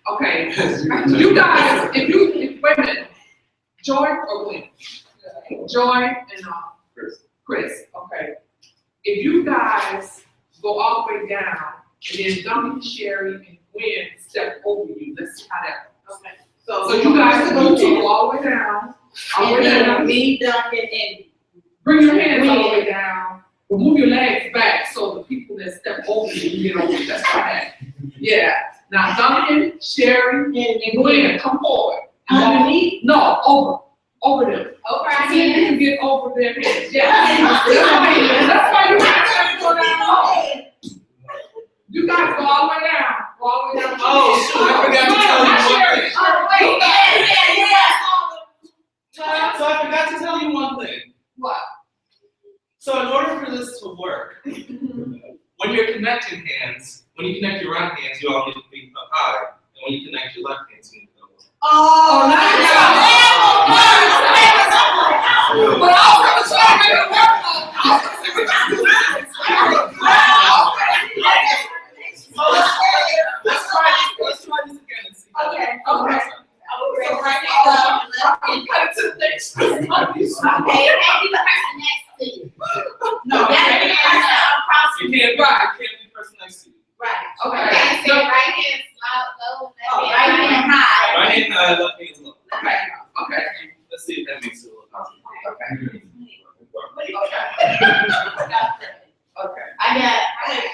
Okay. You guys, wait a minute. Joy or Gwen? Joy and Chris. Okay. If you guys go all the way down, and then Duncan, Sherry, and Gwen step over you, let's see how that goes. Okay. So you guys go all the way down. All the way down. Me, Duncan, and Bring your hands all the way down. Move your legs back so the people that step over you get over you. That's right. Yeah. Now Duncan, Sherry, and Gwen, come forward. underneath. No, over them. Over our See if you hands. can get over their heads. Yeah. That's why you have to go down. You guys go all the way down. Go all the way down. Oh, shoot, I forgot to tell you one thing. Oh, wait, So I forgot to tell you one thing. What? So in order for this to work, when you're connecting hands, when you connect your right hands, you all need to be up high. And when you connect your left hands, you need to go low. Oh, But I was gonna try to make it work. So let's try this again and see. Okay. So right now, I'm cut to the next. Okay, and be the person next to you. No, that's the person across. You can't be the person next to you. Right. Okay. So right hand low, right hand high. Right hand high, left hand low. Okay. Let's see if that makes it a little Okay. Okay. I got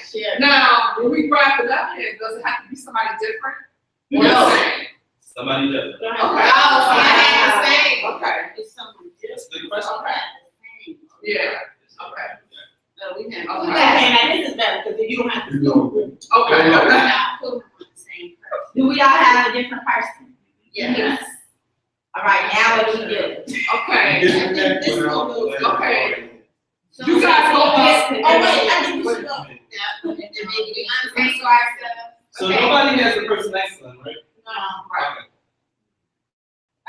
shit. Now, when we grab the left hand, does it have to be somebody different? Or No. the same? Somebody does it. Okay. Oh, Okay. It's something That's a good question. Yeah. Okay. So we can. Okay. Okay, this is better because you don't have to do it. Okay. We're not putting on the same person. Do we all have a different person? Yes. All right, now what do we do? Okay. Okay. You guys go up. Oh, wait, I think we should go. So nobody has the person next to them, right?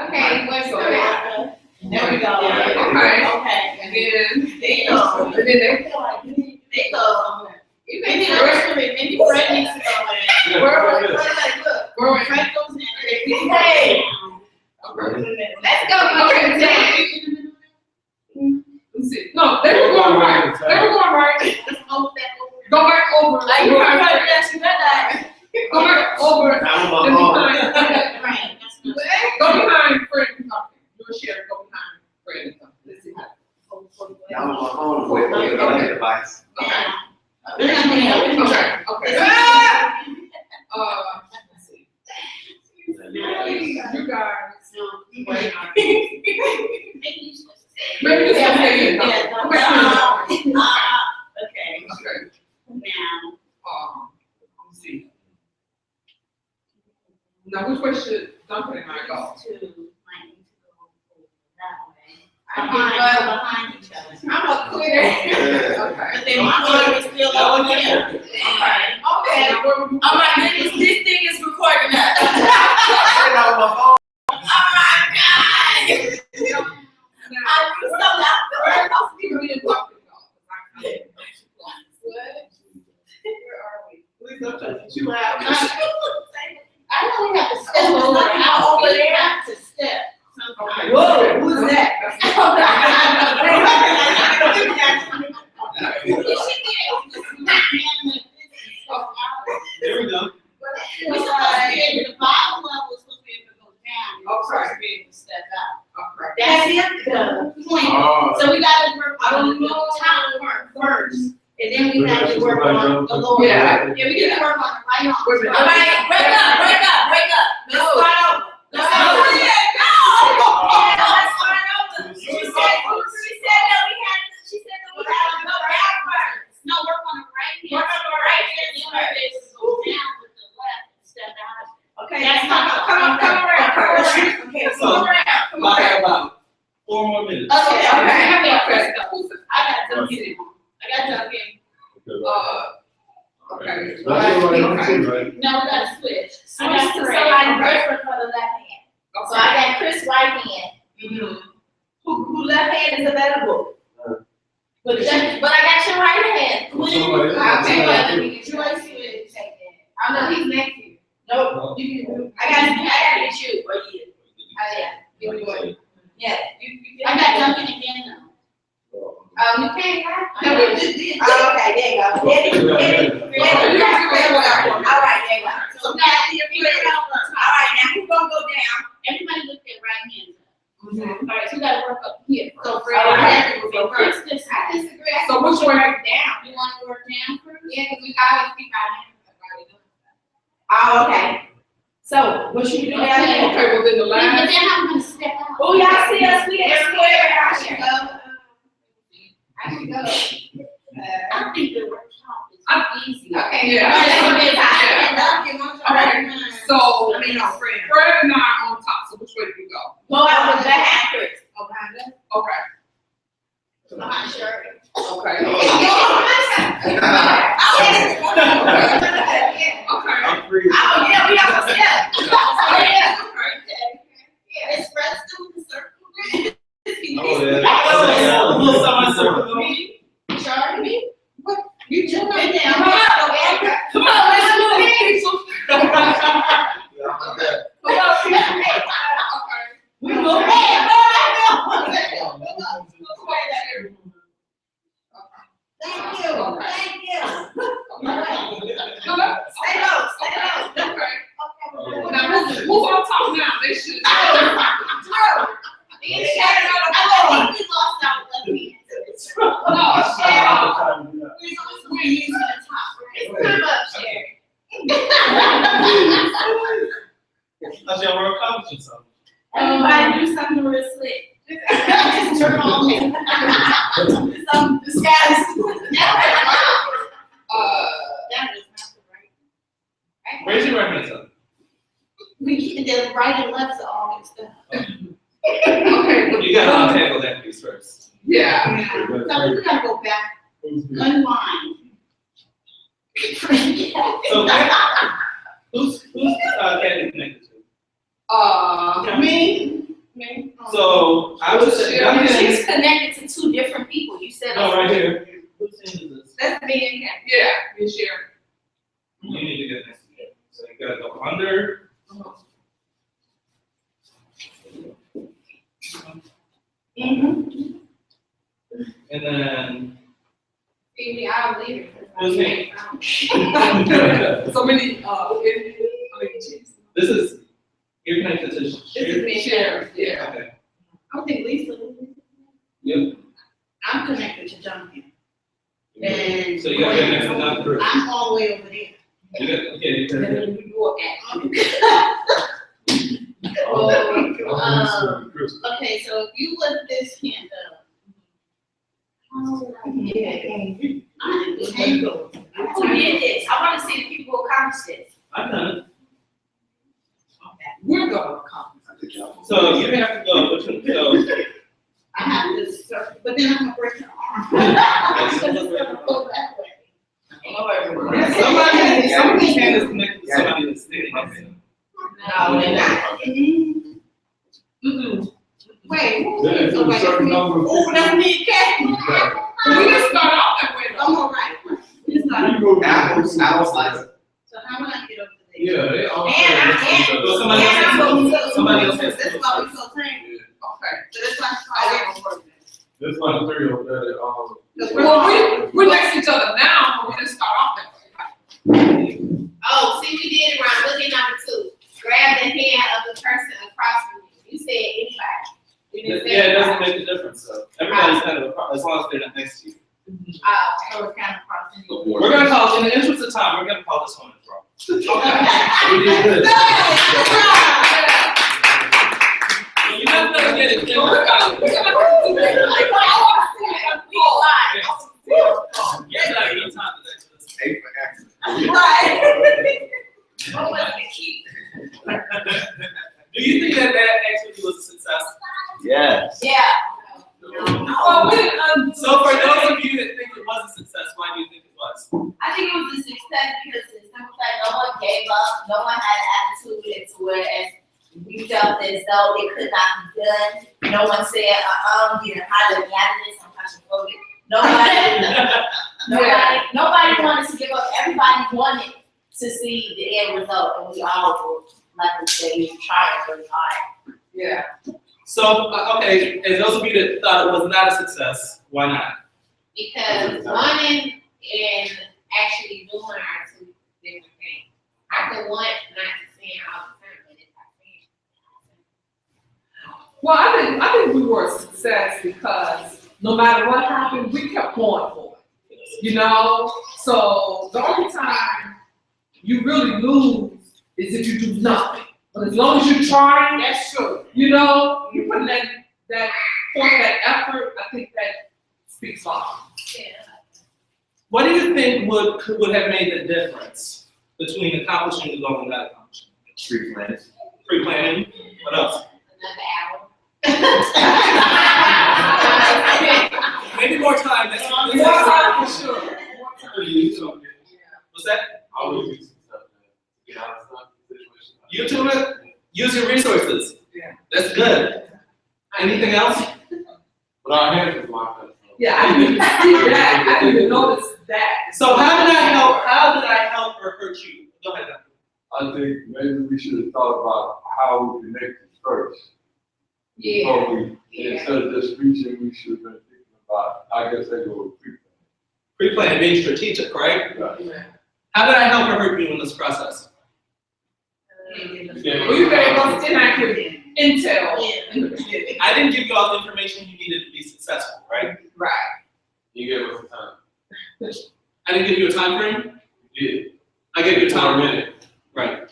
Okay, what's the matter? There we go. Okay. Okay. And then, They go. and then they, They go. Maybe the rest of it, maybe Fred needs to go in. Where- Fred goes in. Hey. Let's go. Okay. Let's see. No, they were going right. They were going right. Let's go back over. Go back over. Like, you can try to dash you that Go back over. And behind. Right. Go behind Fred and Duncan. You and Sherry go behind Fred and Duncan. Let's see how. Okay. Let's see. You guys. Wait. Maybe this will stay in. Okay. Okay. Okay. Now. Let's see. Now, which way should Duncan and I go? Behind each other. I'm a clear. Okay. But then my arm is still over here. Okay. Oh my goodness, this thing is recording us. Oh my God. I was so loud. I know we have to step over there. Have to step. Whoa, who's that? There we go. We're supposed to be able to, the bottom level is supposed to be able to go down. We're supposed to be able to step out. That's the point. So we gotta work on the top part first, and then we have to work on the lower. Yeah. Yeah, we need to work on the right arm. Wait a minute. All right, break up. Let's start over. Let's start over. Let's start over. She said that we had to go backwards. No, work on the right hand. Work on the right hand. The other is go down with the left and step out. Okay, that's come around. Okay, So, come around. I have about 4 more minutes. Okay. Okay. I got Duncan. Okay. No, we gotta switch. I got to somebody different for the left hand. So I got Chris right hand. Who left hand is available? But I got your right hand. I'll take that. Joyce will take that. I know he's next to you. Nope. I gotta get you, or you. Oh, yeah. You would. Yeah. I got Duncan again now. You can't have. Oh, okay, there you go. All right, there you go. So now, all right, now we're gonna go down. Everybody look at right hand. All right, so you gotta work up here. So for first, I disagree. So which way? Work down. You wanna work down first? Yeah, because we always keep our hands up. Oh, okay. So, what should we do down here? Okay, well then the But last. then I'm gonna step out. Oh, y'all see us? We at square. I should go. I think the workshop is easy. Okay. Yeah. So, Fred and I are on top, so which way do we go? Go out with the hackers. Okay. Behind shirt. Okay. Okay. I'm free. Oh, yeah, we have a step. It's press through the circle. Oh, yeah. Will someone circle me? Charlie, me? What? You jumping down. Come on, let's move it. We move it. Thank you. Stay low. Okay. Now who's on top now? They should. We lost our left hand. No, We're using the top, right? Come up, Sherry. I shall we're accomplishing something. Everybody do something real slick. Just turn on me. Some disguise. That is not the right. Raise your right hand up. We keep the right and left are all mixed up. okay. You gotta untangle that piece first. Yeah. So we gotta go back, unwind. So, who's Candy connected to? Me. So, I would say, She's connected to two different people. You said. no, right here. Whose hand is this? That's me and him. Yeah, this year. You need to get next to it. So you gotta go under. And then, See, I'll leave it. who's name? So many, This is, you're connected to This is me. Sheriff, yeah. Okay. I think Lisa. Yep. I'm connected to Duncan. And. So you gotta get next to Dr. I'm all the way over there. You got, okay, you And got it. then we go at. Okay, so if you lift this hand up. How did I get it? I didn't tangle. Who did this? I wanna see the people who accomplished this. I've done it. We're gonna come. So you have to go, which one, so, I have this, but then I'm gonna break your arm. So it's gonna go that way. somebody's hand is connected to somebody that's standing next to them. No, they're not. Wait, so wait. Oh, that's me, Kathy. We didn't start off that way though. I'm all right. It's not. So how would I get over there? Yeah, they all. Well, somebody else has. That's why we so tiny. Okay. So that's why I try to. That's why the three of them, Well, we're next to each other now, but we didn't start off that way. Oh, see, we did it wrong. Look at number 2. Grab the hand of the person across from you. You said anybody. You didn't say Yeah, it doesn't anybody. make a difference, so everybody's kind of, as long as they're not next to you. So it's kind of crossing. We're gonna call, in the interest of time, we're gonna call this one a draw. We did good. You're not gonna get it. You're not getting time to next to this. Right. Do you think that activity was a success? Yes. Yeah. Oh, So for those of you that think it was a success, why do you think it was? I think it was a success because it was like no one gave up, no one had an attitude into it, and we felt as though it could not be done. No one said, you know, how to manage this, I'm claustrophobic. Nobody wanted to give up. Everybody wanted to see the end result, and we all will, like we say, try really hard. Yeah. So, okay, and those of you that thought it was not a success, why not? Because learning and actually doing are two different things. I could want not to sing all the time, but if I sing, Well, I think we were a success because no matter what happened, we kept going for it. You know? So the only time you really lose is if you do nothing. But as long as you're trying, that's true. You know, you put that forth that effort, I think that speaks volumes. yeah. What do you think would have made the difference between accomplishing the goal and not accomplishing it? Pre-planning. Pre-planning, what else? Another hour. Maybe more time, that's More time for sure. What's that? Always use stuff to get out of some situation. YouTube it, use your resources. Yeah. That's good. Anything else? But our hands is locked up. So. Yeah, I didn't even see that. I didn't even notice that. So how did I help or hurt you? Go ahead. I think maybe we should have thought about how we connected first. Yeah. Before we, Yeah. instead of just reaching, we should have been thinking about, I guess they go with pre-plan. Pre-plan, being strategic, right? Right. How did I help or hurt you in this process? Well, you gave us inaccurate intel in the beginning. I didn't give you all the information you needed to be successful, right? Right. You gave us the time. I didn't give you a time frame. You did. I gave you a For a time. minute. Right. And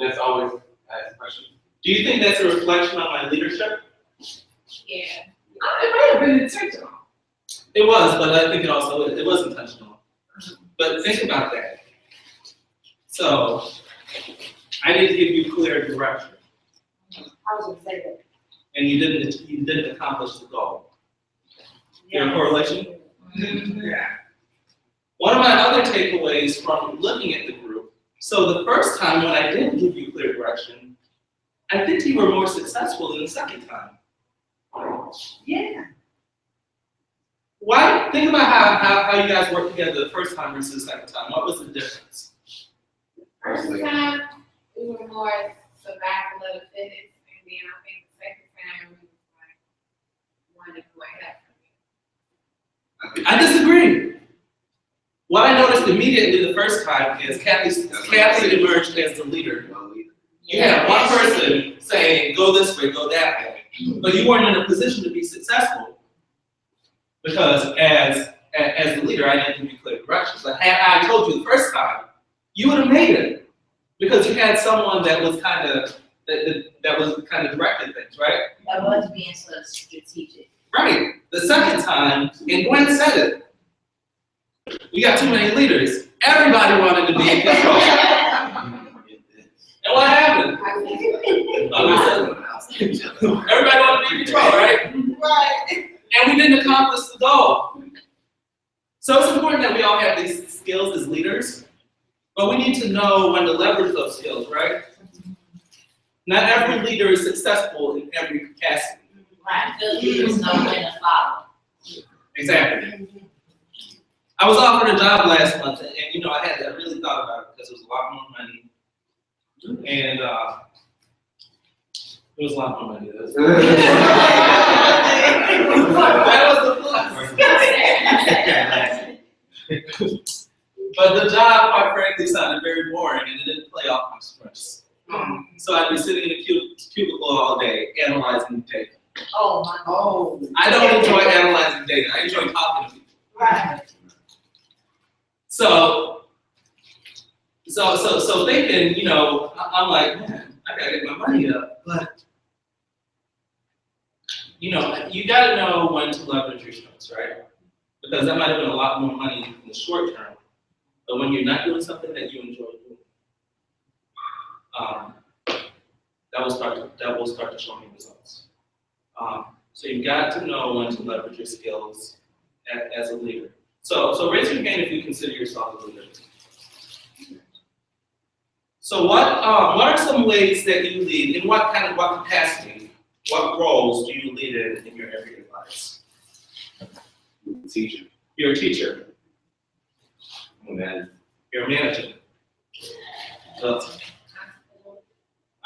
that's always ask questions. Do you think that's a reflection on my leadership? Yeah. It might have been intentional. It was, but I think it was intentional. But think about that. So, I need to give you clear direction, I was gonna say that. and you didn't accomplish the goal. Your correlation? Yeah. One of my other takeaways from looking at the group, so the first time when I did give you clear direction, I think you were more successful than the second time. Yeah. Why? Think about how you guys worked together the first time versus the second time. What was the difference? First time, we were more survival of the fittest, and then I think the second time, we was like, wanted to help from I disagree. What I noticed immediately the first time is Kathy emerged as the leader. You had one person saying, go this way, go that way, but you weren't in a position to be successful because as the leader, I didn't give you clear directions. But had I told you the first time, you would have made it because you had someone that was kind of directing things, right? That was being so strategic. Right. The second time, and Gwen said it. We got too many leaders. Everybody wanted to be in control. And what happened? Everybody wanted to be in control, right? Right. And we didn't accomplish the goal. So it's important that we all have these skills as leaders, but we need to know when to leverage those skills, right? Not every leader is successful in every capacity. Right, the leaders know when to follow. Exactly. I was offered a job last month, and I really thought about it because it was a lot more money, and it was a lot more money. That was the plus. But the job, quite frankly, sounded very boring, and it didn't play off my strengths. So I'd be sitting in a cubicle all day, analyzing data. Oh, my God. Oh. I don't enjoy analyzing data. I enjoy talking to people. Right. So thinking, I'm like, man, I gotta get my money up, but you gotta know when to leverage your strengths, right? Because that might have been a lot more money in the short term, but when you're not doing something that you enjoy doing, that will start to show you results. So you've got to know when to leverage your skills as a leader. So raise your hand if you consider yourself a leader. So what are some ways that you lead? In what capacity? What roles do you lead in your everyday lives? Teacher. You're a teacher. Man. You're a manager.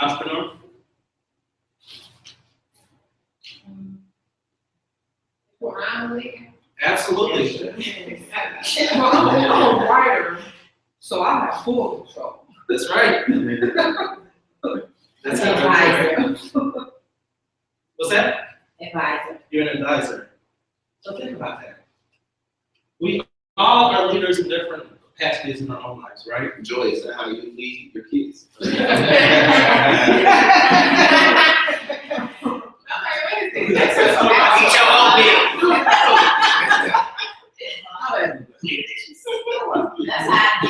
Entrepreneur? Where I'm living. Absolutely. Well, I'm a writer, so I have full control. That's right. That's it right there. What's that? Advisor. You're an advisor. So think about that. We all are leaders in different capacities in our own lives, right? Joy, is that how you lead your kids? That's how I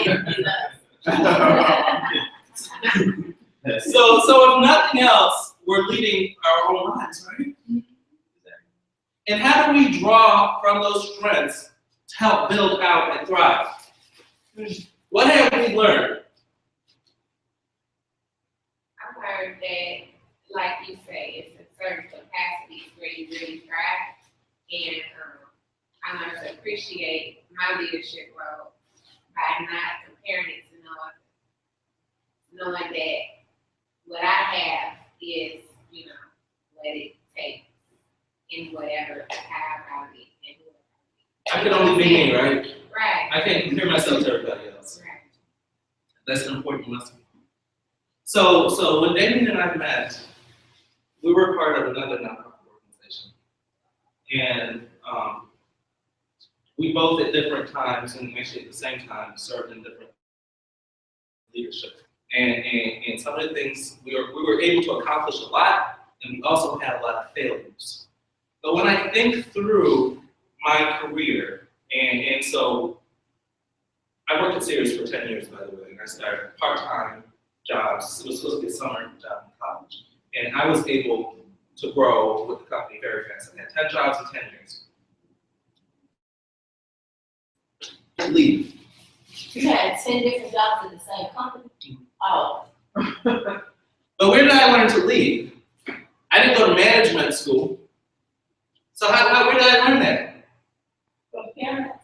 get it. So if nothing else, we're leading our own lives, right? And how do we draw from those strengths to help build out and thrive? What have we learned? I've heard that, like you say, it's a certain capacities where you really thrive. And I learned to appreciate my leadership role by not comparing it to no other. Knowing that what I have is, you know, what it takes in whatever, how I lead and who I can only be me, right? Right, I can't compare myself to everybody else. right. That's an important lesson. So when Damien and I met, we were part of another nonprofit organization. And we both at different times, and actually at the same time, served in different leadership. And some of the things we were able to accomplish a lot, and we also had a lot of failures. But when I think through my career, and so I worked at Sirius for 10 years, by the way, and I started part-time jobs. It was supposed to be a summer job in college. And I was able to grow with the company very fast. I had 10 jobs in 10 years. Leave. You had 10 different jobs in the same company? Oh. But where did I learn to lead? I didn't go to management school. So where did I learn that? From parents?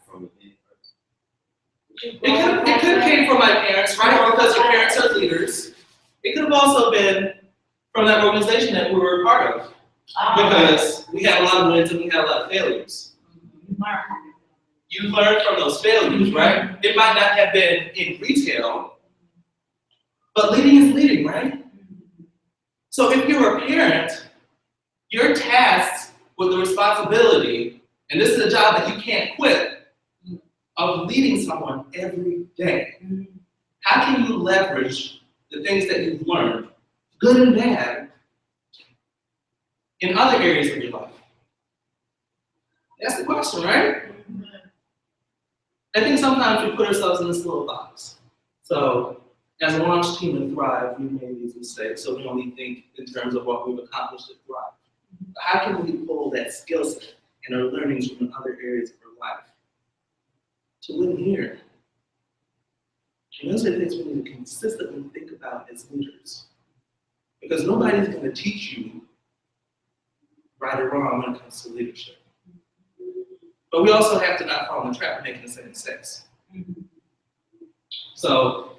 It could have came from my parents, right? Because your parents are leaders. It could have also been from that organization that we were a part of. Because we had a lot of wins and we had a lot of failures. You learn from those failures, right? It might not have been in retail, but leading is leading, right? So if you're a parent, you're tasked with the responsibility, and this is a job that you can't quit, of leading someone every day. How can you leverage the things that you've learned, good and bad, in other areas of your life? That's the question, right? I think sometimes we put ourselves in this little box. So as a launch team in Thrive, we made these mistakes, so we only think in terms of what we've accomplished at Thrive. But how can we pull that skill set and our learnings from other areas of our life to win here? And those are the things we need to consistently think about as leaders. Because nobody's going to teach you right or wrong when it comes to leadership. But we also have to not fall in the trap of making the same mistakes. So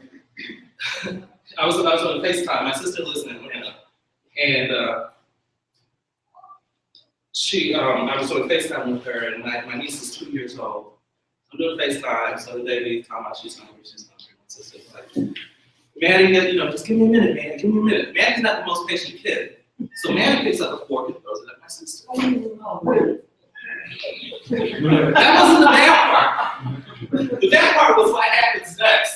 I was on FaceTime. My sister lives in Atlanta, and I was on FaceTime with her, and my niece is 2 years old. I'm doing FaceTime, so the baby talking about she's hungry. My sister's like, Maddie, just give me a minute, man. Give me a minute. Maddie's not the most patient kid, so Maddie picks up a fork and throws it at my sister. That wasn't the bad part. The bad part was what happens next.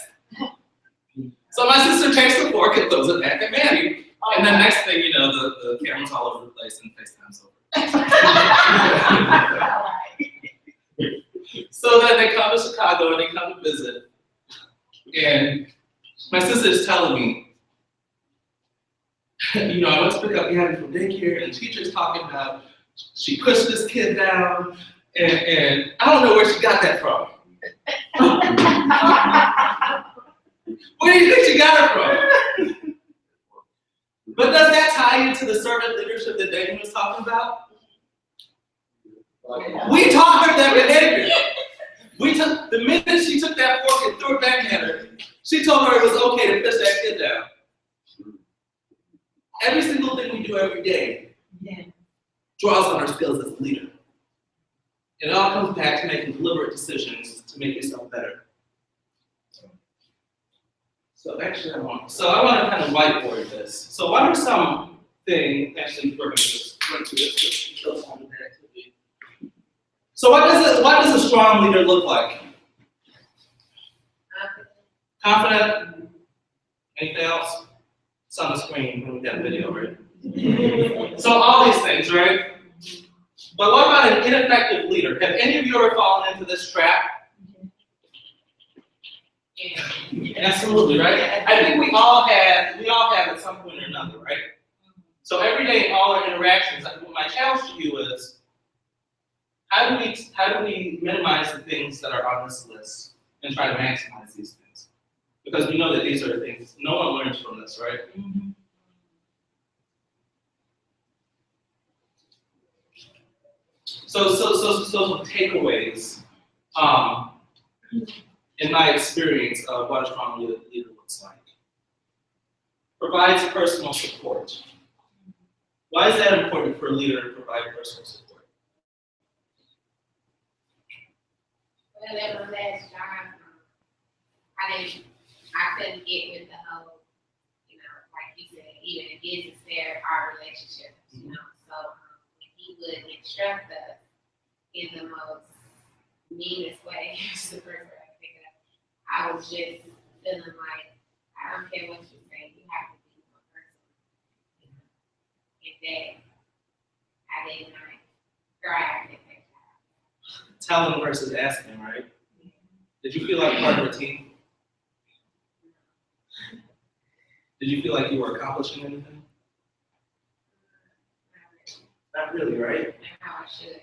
So my sister takes the fork and throws it back at Maddie. And then next thing you know, the camera's all over the place and FaceTime's over. So then they come to Chicago and they come to visit. And my sister is telling me, I went to pick up Maddie from daycare and the teacher's talking about she pushed this kid down, and I don't know where she got that from. Where do you think she got it from? But does that tie into the servant leadership that Damien was talking about? We taught her that behavior. The minute she took that fork and threw it back at her, She told her it was okay to push that kid down. Every single thing we do every day draws on our skills as a leader. And it all comes back to making deliberate decisions to make yourself better. So actually, I want to kind of whiteboard this. So what are some things, actually, we're going to just run through this, just show some of the activity. So what does a strong leader look like? Confident? Anything else? It's on the screen when we got video, right? So all these things, right? But what about an ineffective leader? Have any of you ever fallen into this trap? Yeah. Absolutely, right? I think we all have at some point or another, right? So every day in all our interactions, my challenge to you is, how do we minimize the things that are on this list and try to maximize these things? Because we know that these are the things, no one learns from this, right? So some takeaways, in my experience of what a strong leader looks like. Provides personal support. Why is that important for a leader to provide personal support? Well, at my last job, I couldn't get with the whole, like you said, even in business, there are relationships, So he would instruct us in the most meanest way. The first word I picked up, I was just feeling like, I don't care what you say, you have to be one person. And that I did not thrive at that job. Telling versus asking, right? Did you feel like part of a team? Did you feel like you were accomplishing anything? Not really, right? How I should.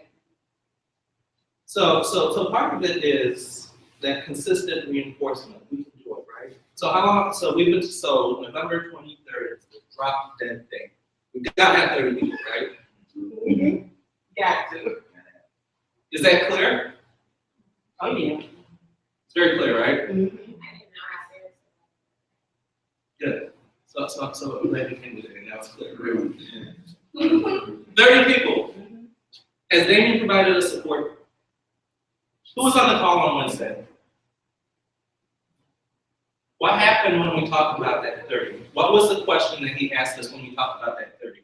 So part of it is that consistent reinforcement. We can do it, right? So how long? So November 23rd is the drop dead thing. We got to have 30 people, right? Mm-hmm. Got to. Is that clear? Oh yeah. It's very clear, right? I didn't know how serious. Good. So I'm glad you came today. Now it's clear. 30 people. Has Damien provided us support? Who was on the call on Wednesday? What happened when we talked about that 30? What was the question that he asked us when we talked about that 30?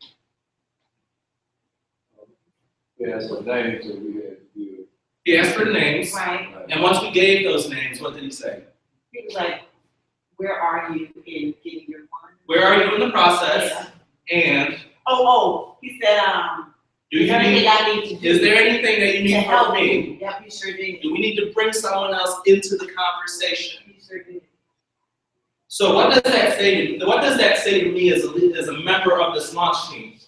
They had some names that we had to give. He asked for the names, Right. and once we gave those names, what did he say? He was like, where are you in getting your funds? Where are you in the process? Yeah. And He said, do you everything need, I need to do. is there anything that you to need help from me? me? Yep, you sure did. Do we need to bring someone else into the conversation? You sure did. So what does that say to me as a member of this launch team?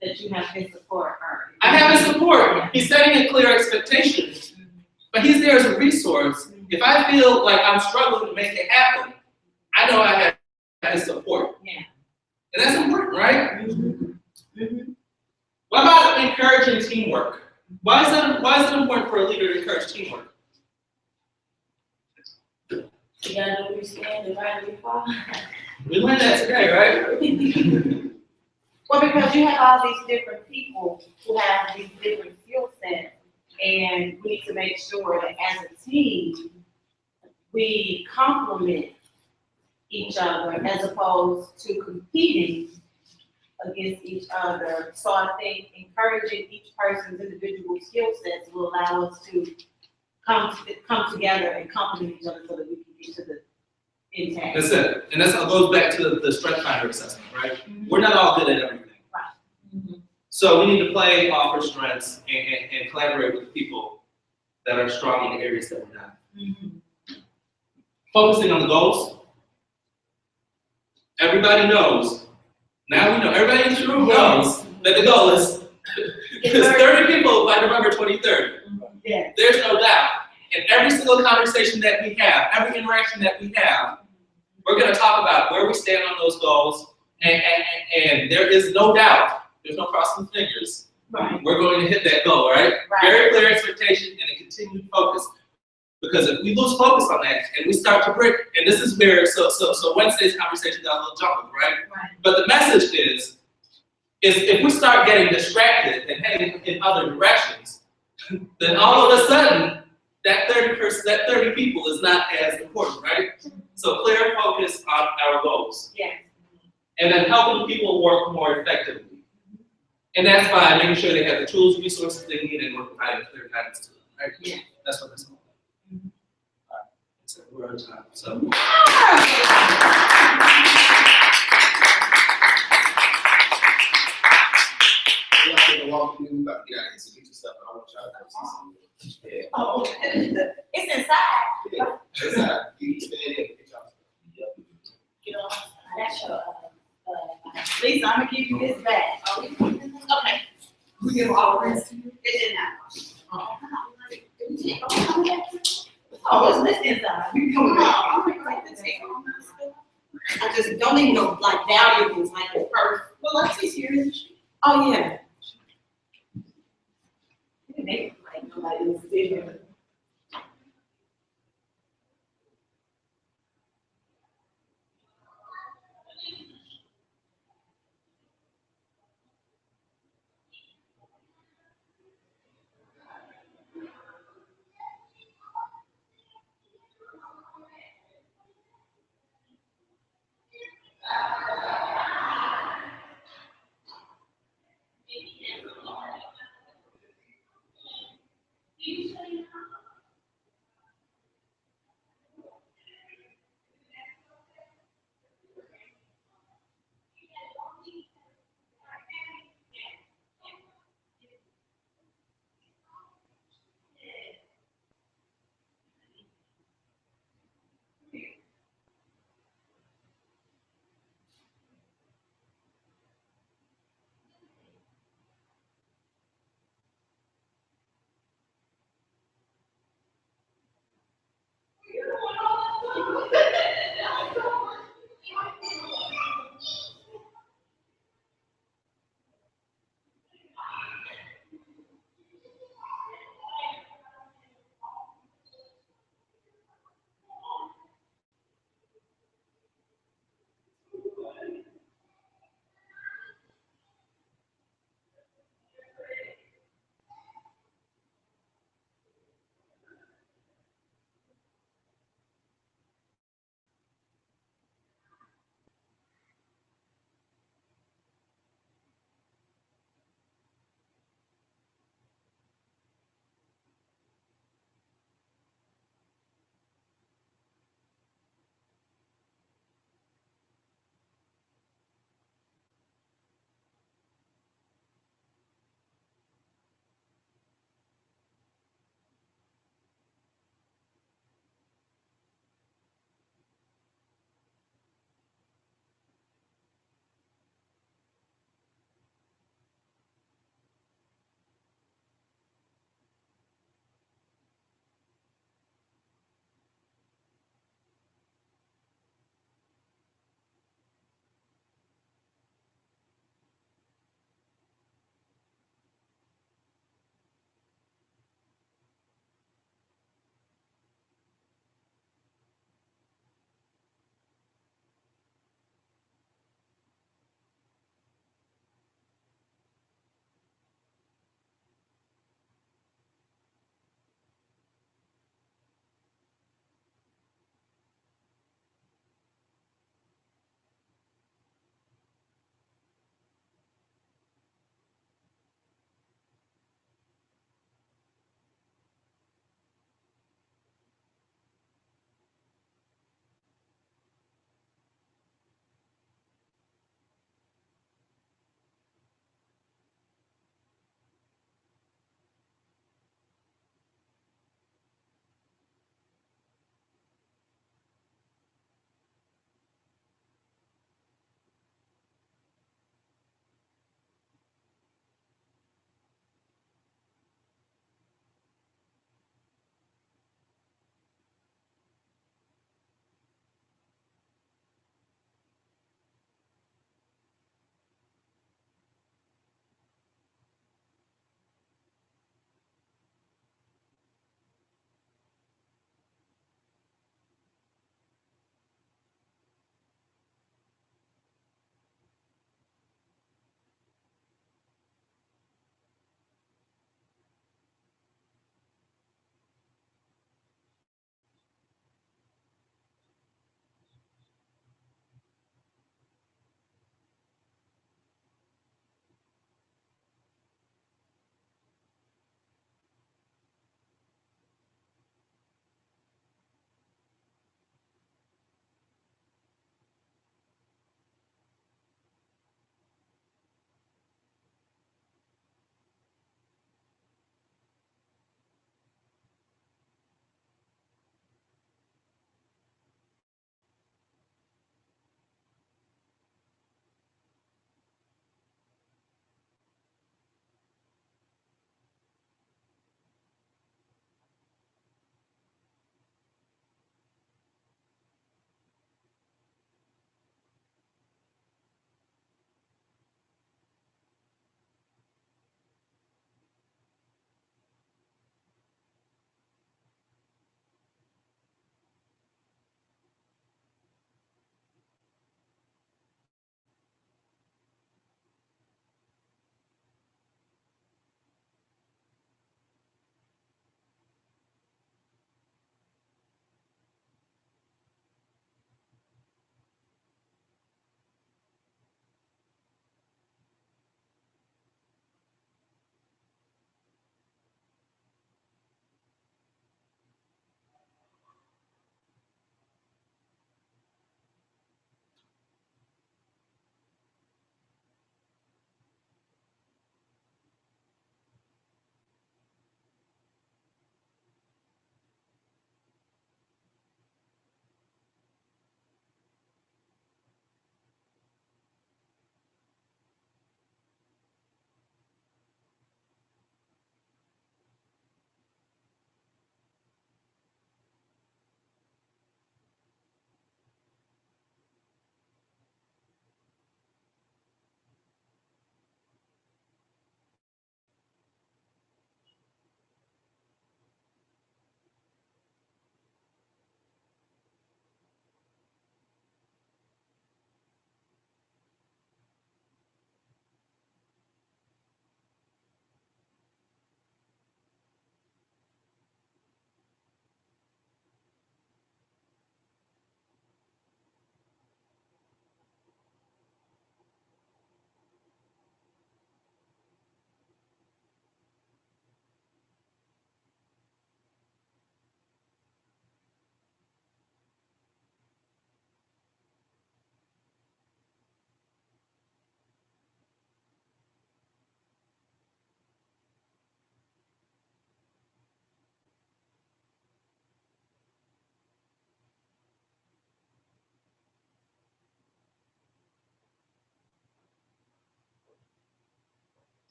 That you have his support. I have his support. He's setting a clear expectation, but he's there as a resource. If I feel like I'm struggling to make it happen, I know I have his support. Yeah. And that's important, right? Mm-hmm. What about encouraging teamwork? Why is it important for a leader to encourage teamwork? You gotta know where you stand and right where you fall. We learned that today, right? Well, because you have all these different people who have these different skill sets, and we need to make sure that as a team, we complement each other as opposed to competing against each other. So I think encouraging each person's individual skill sets will allow us to come together and complement each other so that we can get to the intact. That's it. And that goes back to the strength finder assessment, right? We're not all good at everything. So we need to play off our strengths and collaborate with people that are strong in the areas that we're not. Focusing on the goals. Everybody knows. Now we know. Everybody in this room knows that the goal is 30 people by November 23rd. Yes. There's no doubt. In every single conversation that we have, every interaction that we have, we're going to talk about where we stand on those goals. And there is no doubt, there's no crossing fingers. Right. We're going to hit that goal, right? Right. Very clear expectation and a continued focus. Because if we lose focus on that and we start to break, and this is where, so Wednesday's conversation got a little jumbled, right? Right. But the message is if we start getting distracted and heading in other directions, then all of a sudden, that 30 people is not as important, right? So clear focus on our goals. Yes. And then helping people work more effectively. And that's by making sure they have the tools, resources they need, and we're providing clear guidance to them, right? Yeah. That's what that's all about. All right. So we're on time. So. We're not gonna walk through, we about to get out of here, so get your stuff, I want y'all to come see some. Yeah. Oh, it's inside. Yeah. That's how, you stand in, get y'all stuff. You know, that's your, Lisa, I'm gonna give you this back. Okay. We give all the rest to you. It's in that. Oh, it's this inside. You come on. I just don't need no like valuables like the purse. Well, let's see here. Oh, yeah. They like nobody was there. Usually,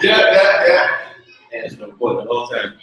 Yeah. That's the point the whole time.